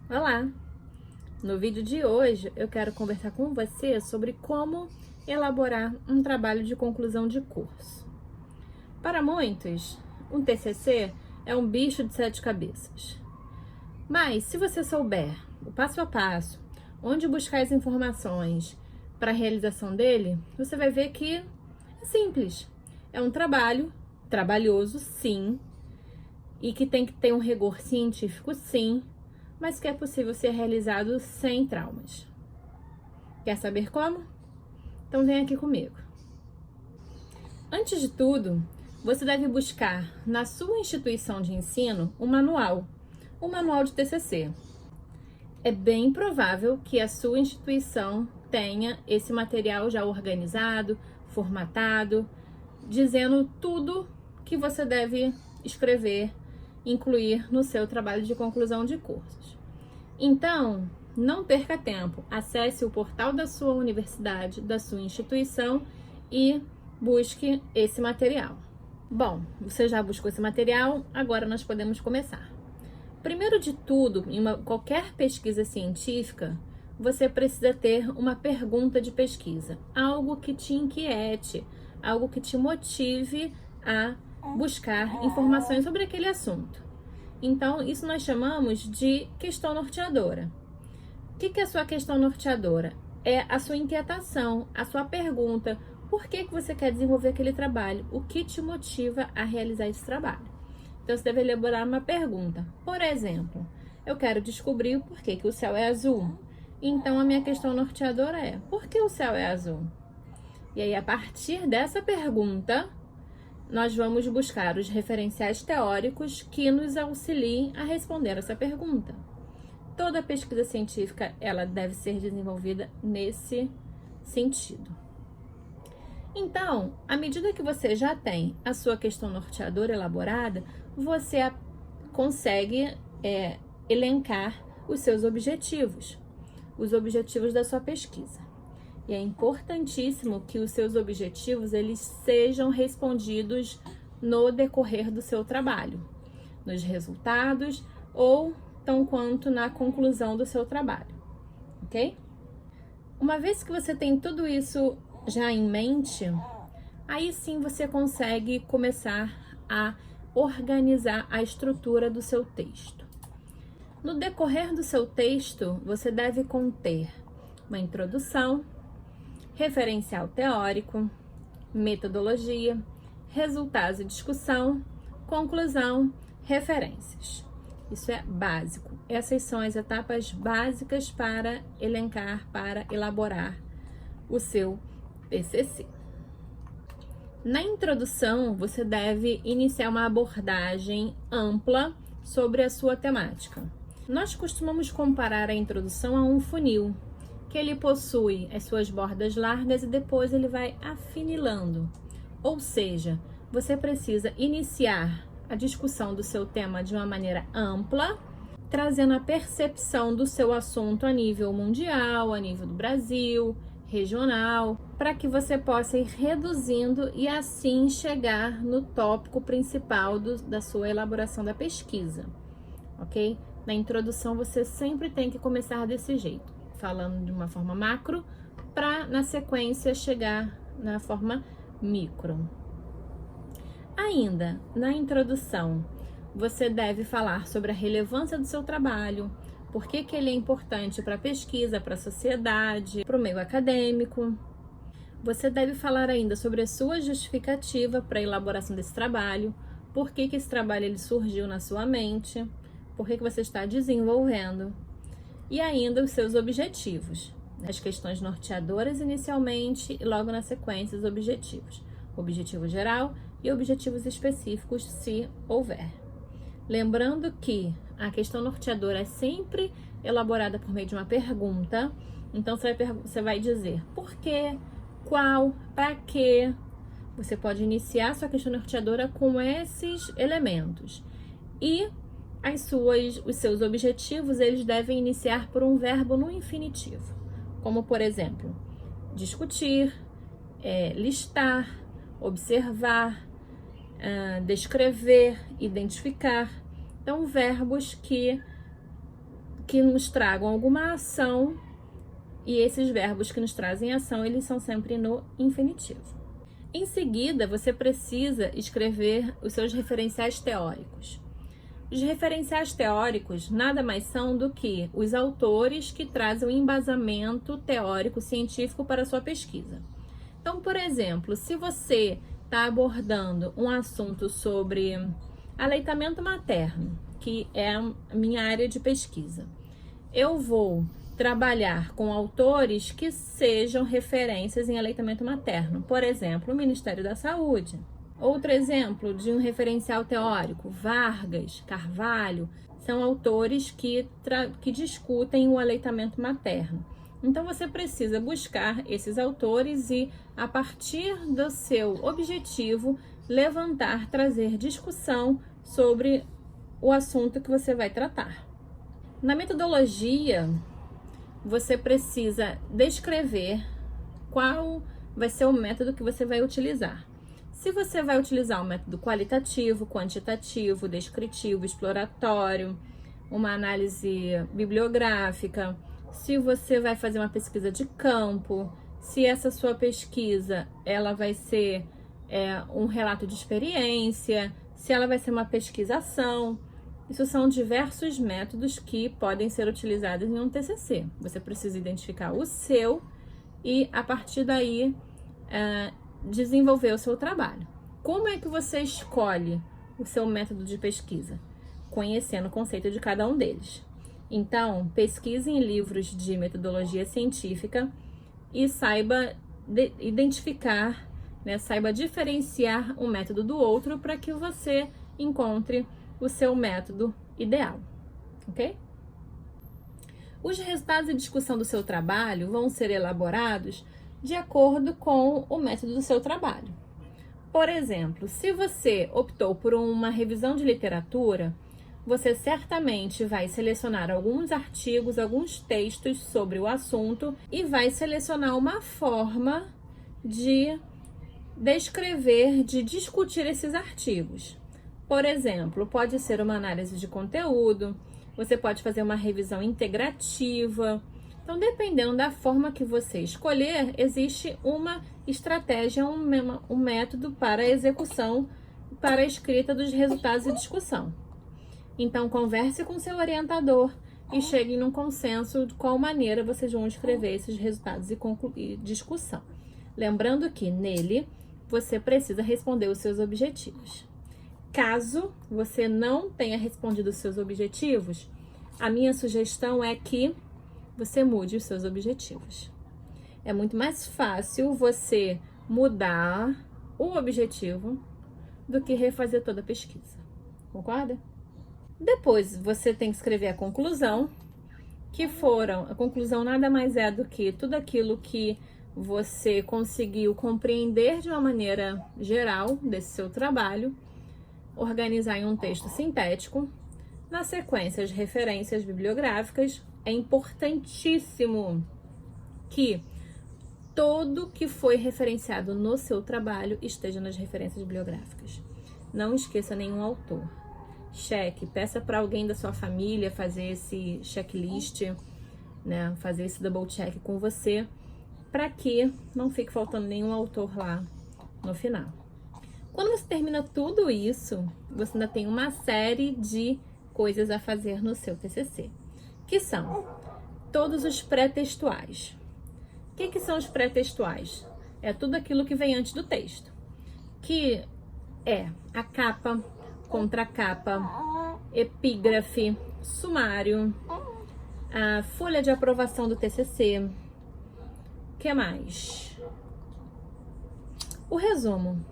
Olá! No vídeo de hoje eu quero conversar com você sobre como elaborar um trabalho de conclusão de curso. Para muitos, um TCC é um bicho de sete cabeças. Mas se você souber o passo a passo, onde buscar as informações para a realização dele, você vai ver que é simples. É um trabalho trabalhoso, sim, e que tem que ter um rigor científico, sim, mas que é possível ser realizado sem traumas. Quer saber como? Então vem aqui comigo. Antes de tudo, você deve buscar na sua instituição de ensino um manual de TCC. É bem provável que a sua instituição tenha esse material já organizado, formatado, dizendo tudo que você deve escrever, incluir no seu trabalho de conclusão de cursos. Então, não perca tempo, acesse o portal da sua universidade, da sua instituição e busque esse material. Bom, você já buscou esse material, agora nós podemos começar. Primeiro de tudo, em qualquer pesquisa científica, você precisa ter uma pergunta de pesquisa, algo que te inquiete, algo que te motive a buscar informações sobre aquele assunto. Então, isso nós chamamos de questão norteadora. O que é a sua questão norteadora? É a sua inquietação, a sua pergunta. Por que você quer desenvolver aquele trabalho? O que te motiva a realizar esse trabalho? Então, você deve elaborar uma pergunta. Por exemplo, eu quero descobrir por que o céu é azul. Então, a minha questão norteadora é: por que o céu é azul? E aí, a partir dessa pergunta, nós vamos buscar os referenciais teóricos que nos auxiliem a responder essa pergunta. Toda pesquisa científica, ela deve ser desenvolvida nesse sentido. Então, à medida que você já tem a sua questão norteadora elaborada, você consegue elencar os seus objetivos, os objetivos da sua pesquisa. E é importantíssimo que os seus objetivos eles sejam respondidos no decorrer do seu trabalho, nos resultados ou tão quanto na conclusão do seu trabalho, ok? Uma vez que você tem tudo isso já em mente, aí sim você consegue começar a organizar a estrutura do seu texto. No decorrer do seu texto, você deve conter uma introdução, referencial teórico, metodologia, resultados e discussão, conclusão, referências. Isso é básico. Essas são as etapas básicas para elencar, para elaborar o seu TCC. Na introdução, você deve iniciar uma abordagem ampla sobre a sua temática. Nós costumamos comparar a introdução a um funil, que ele possui as suas bordas largas e depois ele vai afinilando. Ou seja, você precisa iniciar a discussão do seu tema de uma maneira ampla, trazendo a percepção do seu assunto a nível mundial, a nível do Brasil, regional, para que você possa ir reduzindo e assim chegar no tópico principal da sua elaboração da pesquisa, ok? Na introdução você sempre tem que começar desse jeito, falando de uma forma macro, para na sequência chegar na forma micro. Ainda, na introdução, você deve falar sobre a relevância do seu trabalho, por que ele é importante para a pesquisa, para a sociedade, para o meio acadêmico. Você deve falar ainda sobre a sua justificativa para a elaboração desse trabalho, por que esse trabalho ele surgiu na sua mente, por que você está desenvolvendo. E ainda os seus objetivos, as questões norteadoras inicialmente e logo na sequência os objetivos. Objetivo geral e objetivos específicos, se houver. Lembrando que a questão norteadora é sempre elaborada por meio de uma pergunta, então você vai dizer por quê, qual, para quê. Você pode iniciar sua questão norteadora com esses elementos. E os seus objetivos, eles devem iniciar por um verbo no infinitivo, como por exemplo, discutir, listar, observar, descrever, identificar. Então, verbos que que nos tragam alguma ação, e esses verbos que nos trazem ação, eles são sempre no infinitivo. Em seguida, você precisa escrever os seus referenciais teóricos. Os referenciais teóricos nada mais são do que os autores que trazem o embasamento teórico científico para a sua pesquisa. Então, por exemplo, se você está abordando um assunto sobre aleitamento materno, que é a minha área de pesquisa, eu vou trabalhar com autores que sejam referências em aleitamento materno. Por exemplo, o Ministério da Saúde. Outro exemplo de um referencial teórico, Vargas, Carvalho, são autores que discutem o aleitamento materno. Então, você precisa buscar esses autores e, a partir do seu objetivo, levantar, trazer discussão sobre o assunto que você vai tratar. Na metodologia, você precisa descrever qual vai ser o método que você vai utilizar. Se você vai utilizar um método qualitativo, quantitativo, descritivo, exploratório, uma análise bibliográfica, se você vai fazer uma pesquisa de campo, se essa sua pesquisa ela vai ser um relato de experiência, se ela vai ser uma pesquisação. Isso são diversos métodos que podem ser utilizados em um TCC. Você precisa identificar o seu e, a partir daí, desenvolver o seu trabalho. Como é que você escolhe o seu método de pesquisa? Conhecendo o conceito de cada um deles. Então, pesquise em livros de metodologia científica e saiba identificar, saiba diferenciar um método do outro para que você encontre o seu método ideal, ok? Os resultados de discussão do seu trabalho vão ser elaborados de acordo com o método do seu trabalho. Por exemplo, se você optou por uma revisão de literatura, você certamente vai selecionar alguns artigos, alguns textos sobre o assunto e vai selecionar uma forma de descrever, de discutir esses artigos. Por exemplo, pode ser uma análise de conteúdo, você pode fazer uma revisão integrativa. Então, dependendo da forma que você escolher, existe uma estratégia, um método para a execução, para a escrita dos resultados e discussão. Então, converse com seu orientador e chegue num consenso de qual maneira vocês vão escrever esses resultados e discussão. Lembrando que nele você precisa responder os seus objetivos. Caso você não tenha respondido os seus objetivos, a minha sugestão é que você mude os seus objetivos. É muito mais fácil você mudar o objetivo do que refazer toda a pesquisa. Concorda? Depois você tem que escrever a conclusão, a conclusão nada mais é do que tudo aquilo que você conseguiu compreender de uma maneira geral desse seu trabalho, organizar em um texto sintético. Na sequência, as referências bibliográficas. É importantíssimo que tudo que foi referenciado no seu trabalho esteja nas referências bibliográficas. Não esqueça nenhum autor. Cheque, peça para alguém da sua família fazer esse checklist, fazer esse double check com você, para que não fique faltando nenhum autor lá no final. Quando você termina tudo isso, você ainda tem uma série de coisas a fazer no seu TCC, que são todos os pré-textuais. O que são os pré-textuais? É tudo aquilo que vem antes do texto, que é a capa, contracapa, epígrafe, sumário, a folha de aprovação do TCC. O que mais? O resumo.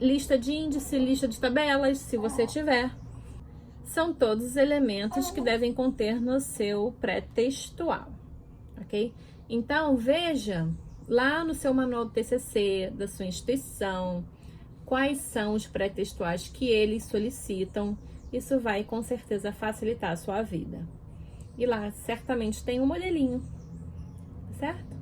Lista de índice, lista de tabelas, se você tiver. São todos os elementos que devem conter no seu pré-textual, ok? Então, veja lá no seu manual do TCC, da sua instituição, quais são os pré-textuais que eles solicitam. Isso vai, com certeza, facilitar a sua vida. E lá, certamente, tem um modelinho, certo?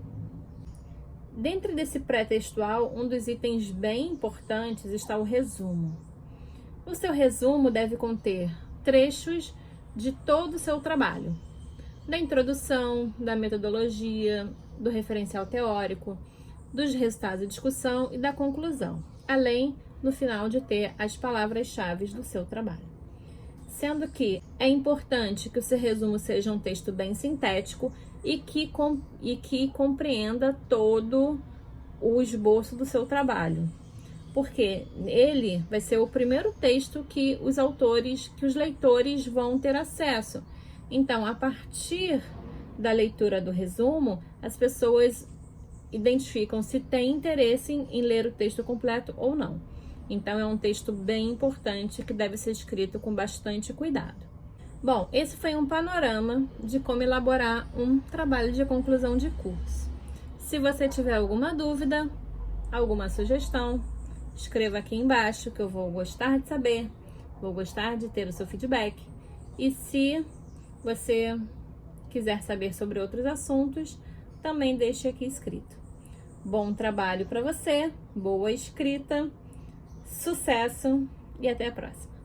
Dentro desse pré-textual, um dos itens bem importantes está o resumo. O seu resumo deve conter trechos de todo o seu trabalho, da introdução, da metodologia, do referencial teórico, dos resultados da discussão e da conclusão, além, no final, de ter as palavras-chave do seu trabalho. Sendo que é importante que o seu resumo seja um texto bem sintético e que compreenda todo o esboço do seu trabalho, porque ele vai ser o primeiro texto que os leitores vão ter acesso. Então, a partir da leitura do resumo, as pessoas identificam se tem interesse em ler o texto completo ou não. Então, é um texto bem importante que deve ser escrito com bastante cuidado. Bom, esse foi um panorama de como elaborar um trabalho de conclusão de curso. Se você tiver alguma dúvida, alguma sugestão, escreva aqui embaixo que eu vou gostar de saber, vou gostar de ter o seu feedback. E se você quiser saber sobre outros assuntos, também deixe aqui escrito. Bom trabalho para você, boa escrita, sucesso e até a próxima!